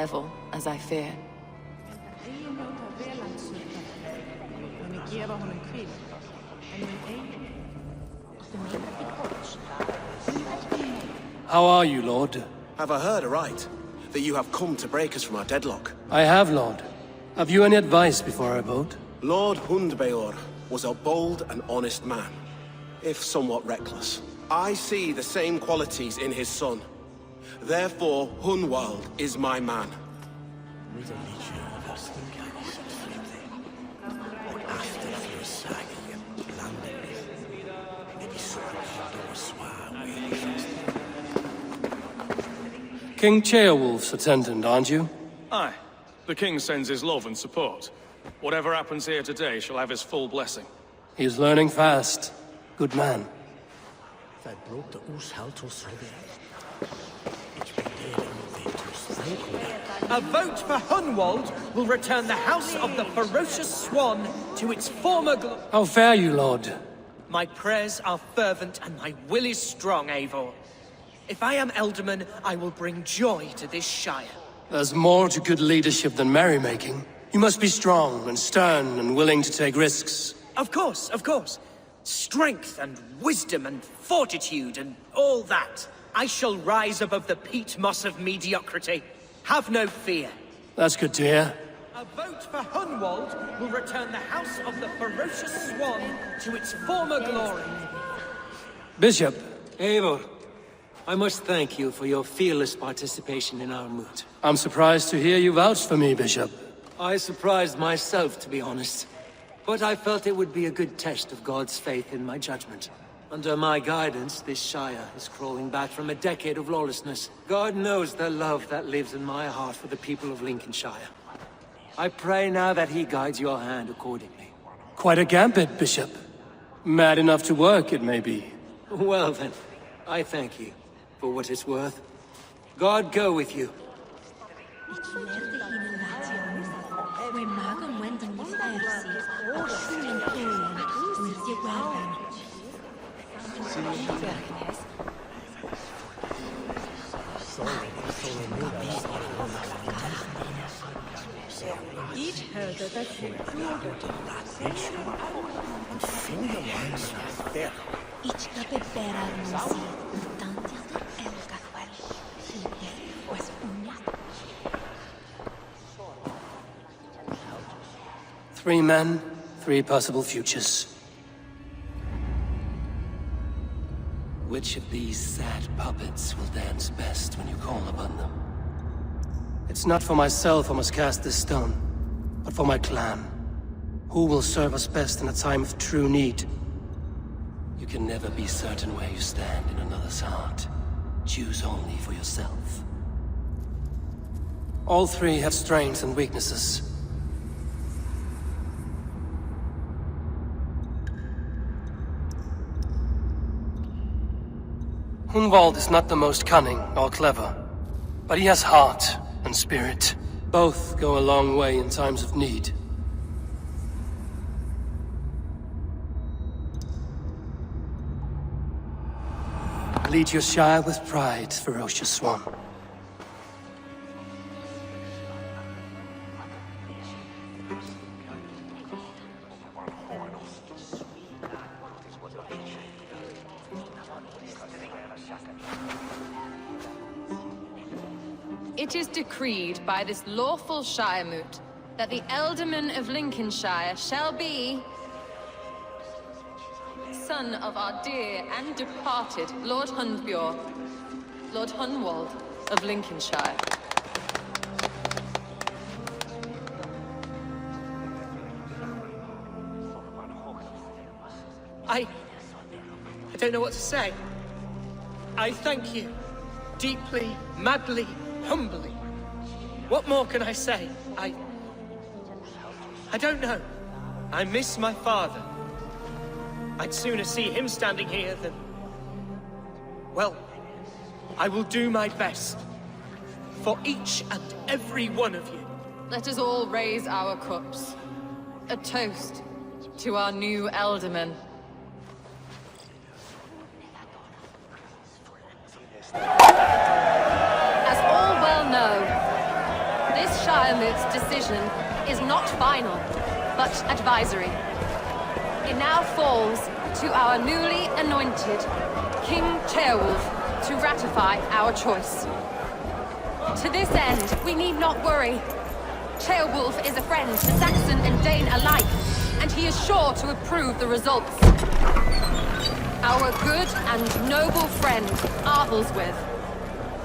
level, as I fear. How are you, Lord? Have I heard aright? That you have come to break us from our deadlock? I have, Lord. Have you any advice before I vote? Lord Hundbeor was a bold and honest man, if somewhat reckless. I see the same qualities in his son. Therefore, Hunwald is my man. King Ceolwulf's attendant, aren't you? Aye. The king sends his love and support. Whatever happens here today shall have his full blessing. He's learning fast. Good man. A vote for Hunwald will return the House of the Ferocious Swan to its former glory. How fare you, Lord? My prayers are fervent and my will is strong, Eivor. If I am Elderman, I will bring joy to this Shire. There's more to good leadership than merrymaking. You must be strong and stern and willing to take risks. Of course, of course. Strength and wisdom and fortitude and all that. I shall rise above the peat moss of mediocrity. Have no fear. That's good to hear. A vote for Hunwald will return the House of the Ferocious Swan to its former glory. Bishop. Eivor, I must thank you for your fearless participation in our moot. I'm surprised to hear you vouch for me, Bishop. I surprised myself, to be honest. But I felt it would be a good test of God's faith in my judgment. Under my guidance, this Shire is crawling back from a decade of lawlessness. God knows the love that lives in my heart for the people of Lincolnshire. I pray now that he guides your hand accordingly. Quite a gambit, Bishop. Mad enough to work, it may be. Well then, I thank you. For what it's worth. God go with you. Three men, three possible futures. Which of these sad puppets will dance best when you call upon them? It's not for myself I must cast this stone, but for my clan. Who will serve us best in a time of true need? You can never be certain where you stand in another's heart. Choose only for yourself. All three have strengths and weaknesses. Hunwald is not the most cunning or clever, but he has heart and spirit. Both go a long way in times of need. Lead your Shire with pride, Ferocious Swan. It is decreed by this lawful Shire moot that the Ealdorman of Lincolnshire shall be son of our dear and departed Lord Hundbjorn, Lord Hunwald of Lincolnshire. I don't know what to say. I thank you. Deeply, madly, humbly. What more can I say? I don't know. I miss my father. I'd sooner see him standing here than... Well, I will do my best. For each and every one of you. Let us all raise our cups. A toast to our new Ealdorman. As all well know, This Shiremoot's decision is not final, but advisory. It now falls to our newly anointed King Ceolwulf to ratify our choice. To this end, we need not worry. Ceolwulf is a friend to Saxon and Dane alike, and he is sure to approve the results. Our good and noble friend, Arthelswith.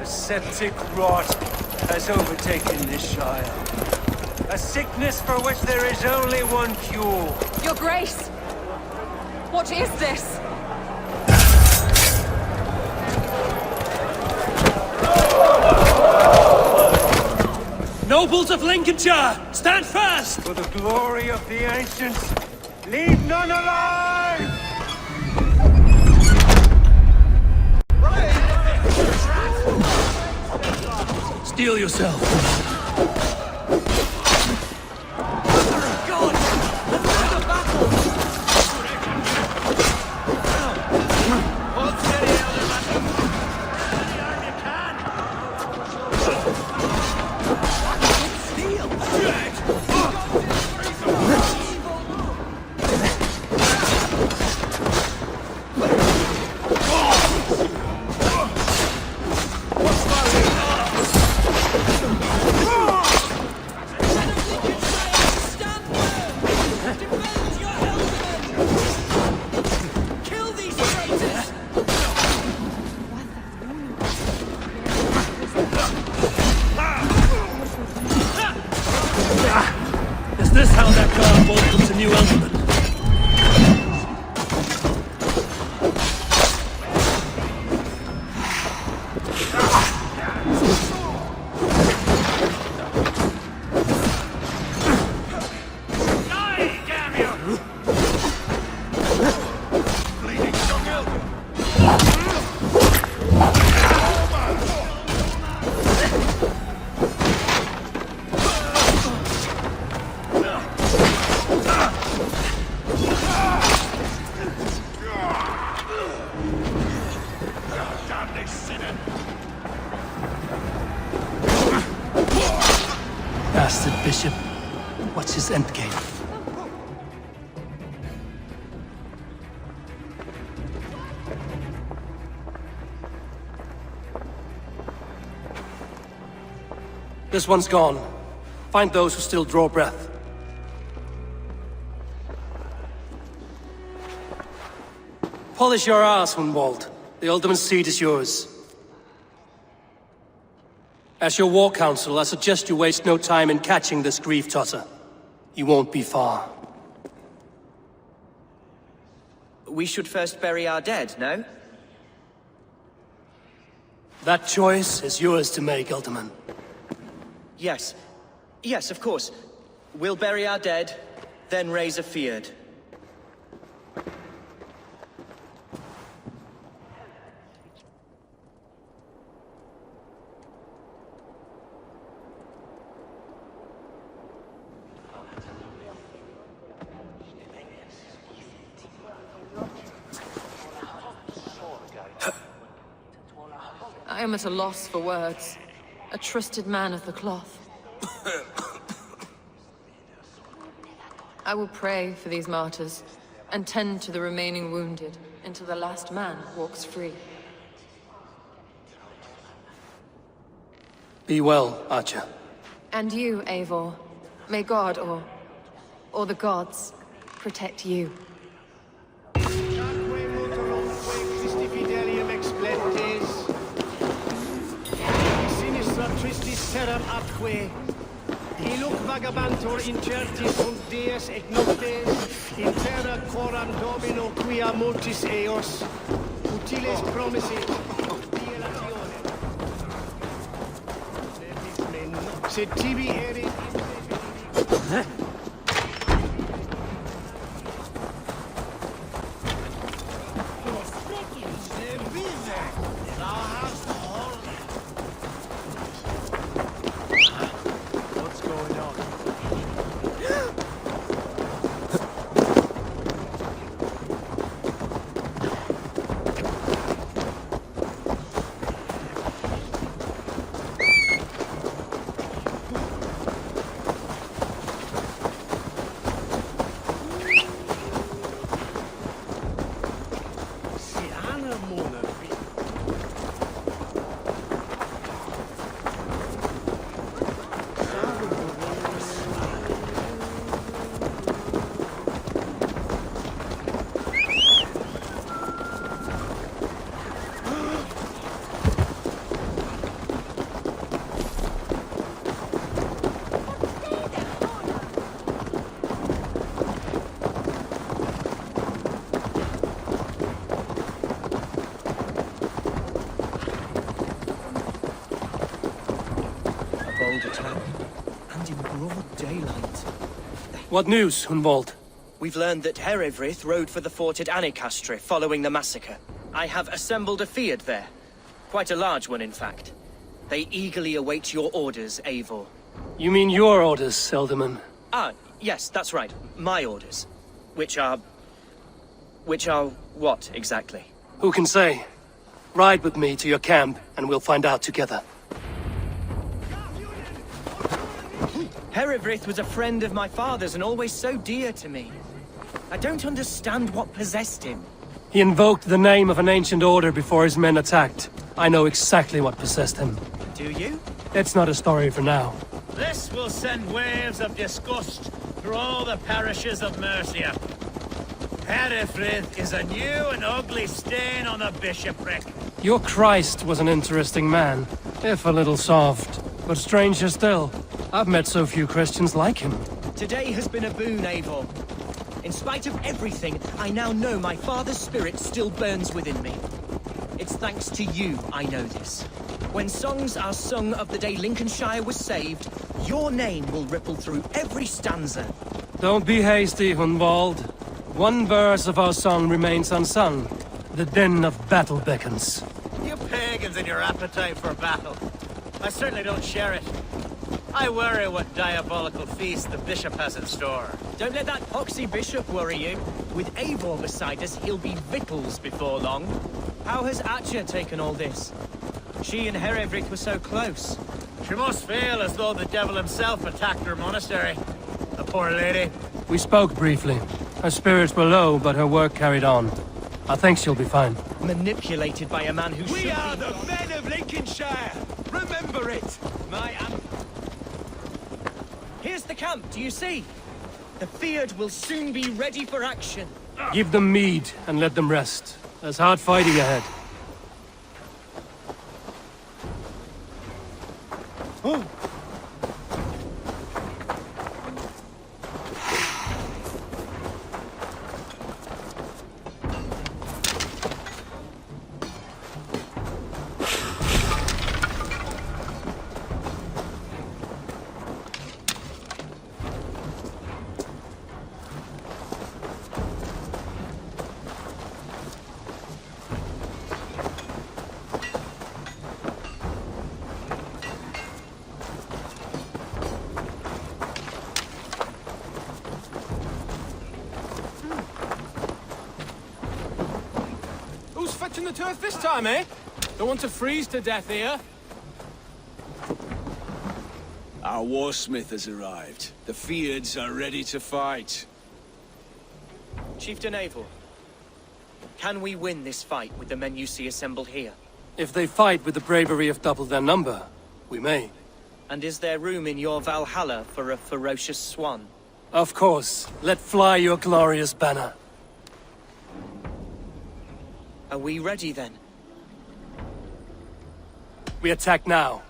A septic rot has overtaken this Shire. A sickness for which there is only one cure. Your Grace! What is this? Nobles of Lincolnshire, stand fast! For the glory of the ancients, leave none alive! Steel yourself. Is this how that guard welcomes a new element? Bastard bishop. What's his endgame? This one's gone. Find those who still draw breath. Polish your ass, Hunwald. The Alderman's seat is yours. As your war council, I suggest you waste no time in catching this grief-tosser. He won't be far. We should first bury our dead, no? That choice is yours to make, Alderman. Yes. Yes, of course. We'll bury our dead, then raise a feard. I am at a loss for words. A trusted man of the cloth. I will pray for these martyrs, and tend to the remaining wounded, until the last man walks free. Be well, Archer. And you, Eivor. May God, or the gods, protect you. Terram atque, iluc vagabantur incertis sunt dies et noctes, in terra coram domino quia multis eos, utiles promisit, dielatione. Sed tibi erit And in broad daylight. What news, Hunwald? We've learned that Eivor rode for the fort at Annikastre following the massacre. I have assembled a field there. Quite a large one, in fact. They eagerly await your orders, Eivor. You mean your orders, Elderman? Ah, yes, that's right. My orders. Which are what, exactly? Who can say? Ride with me to your camp, and we'll find out together. Eivor was a friend of my father's and always so dear to me. I don't understand what possessed him. He invoked the name of an ancient order before his men attacked. I know exactly what possessed him. Do you? It's not a story for now. This will send waves of disgust through all the parishes of Mercia. Herefrith is a new and ugly stain on the bishopric. Your Christ was an interesting man, if a little soft. But stranger still, I've met so few Christians like him. Today has been a boon, Eivor. In spite of everything, I now know my father's spirit still burns within me. It's thanks to you I know this. When songs are sung of the day Lincolnshire was saved, your name will ripple through every stanza. Don't be hasty, Hunwald. One verse of our song remains unsung. The din of battle beckons. You pagans and your appetite for battle. I certainly don't share it. I worry what diabolical feast the bishop has in store. Don't let that poxy bishop worry you. With Eivor beside us, he'll be victuals before long. How has Atcha taken all this? She and Eivor were so close. She must feel as though the devil himself attacked her monastery. The poor lady. We spoke briefly. Her spirits were low, but her work carried on. I think she'll be fine. Manipulated by a man who should We are be... the men of Lincolnshire! Remember it! Here's the camp, do you see? The Field will soon be ready for action. Give them mead and let them rest. There's hard fighting ahead. Fetching the turf this time, eh? Don't want to freeze to death here. Our warsmith has arrived. The Fields are ready to fight. Chieftain Eivor, can we win this fight with the men you see assembled here? If they fight with the bravery of double their number, we may. And is there room in your Valhalla for a ferocious swan? Of course. Let fly your glorious banner. Are we ready then? We attack now.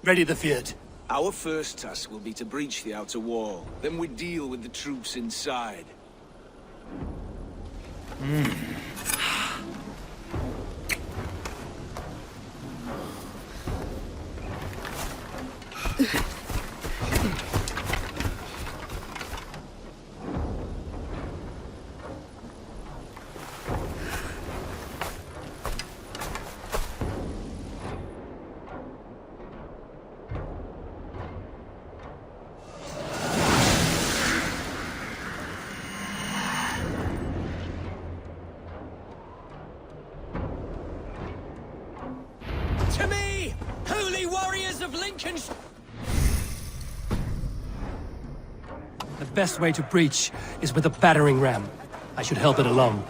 Ready the field. Our first task will be to breach the outer wall. Then we deal with the troops inside. To me, holy warriors of Lincolnshire! The best way to breach is with a battering ram. I should help it along.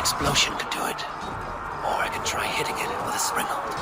explosion could do it. Or I could try hitting it with a springald.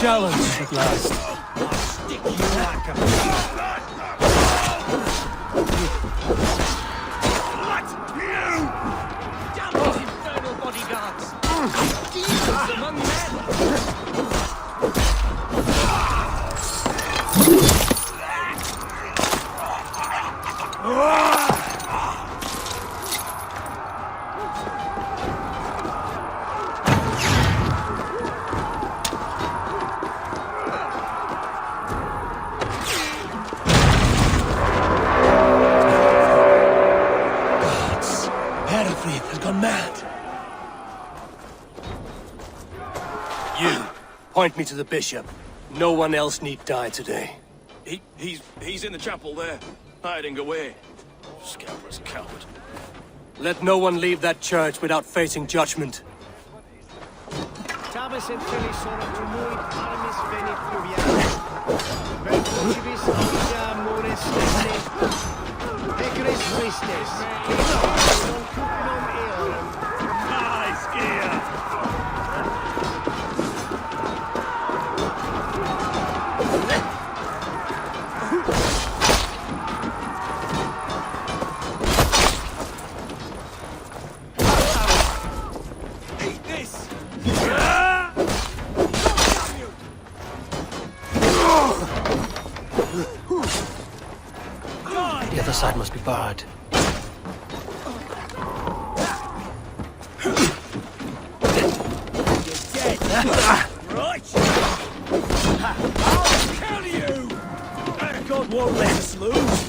Challenge at last. Stick you like a... Damn these infernal bodyguards! Demons among men! Point me to the bishop. No one else need die today. He's in the chapel there, hiding away. Scoundrel's coward. Let no one leave that church without facing judgment. Tabes et felisorum tumuit armis venit pluvialis. Vel fugibis omnia mores esse. Egres Christes. Non cupnum eorum. Nice gear! The other side must be barred. Right! I'll kill you! God won't let us lose!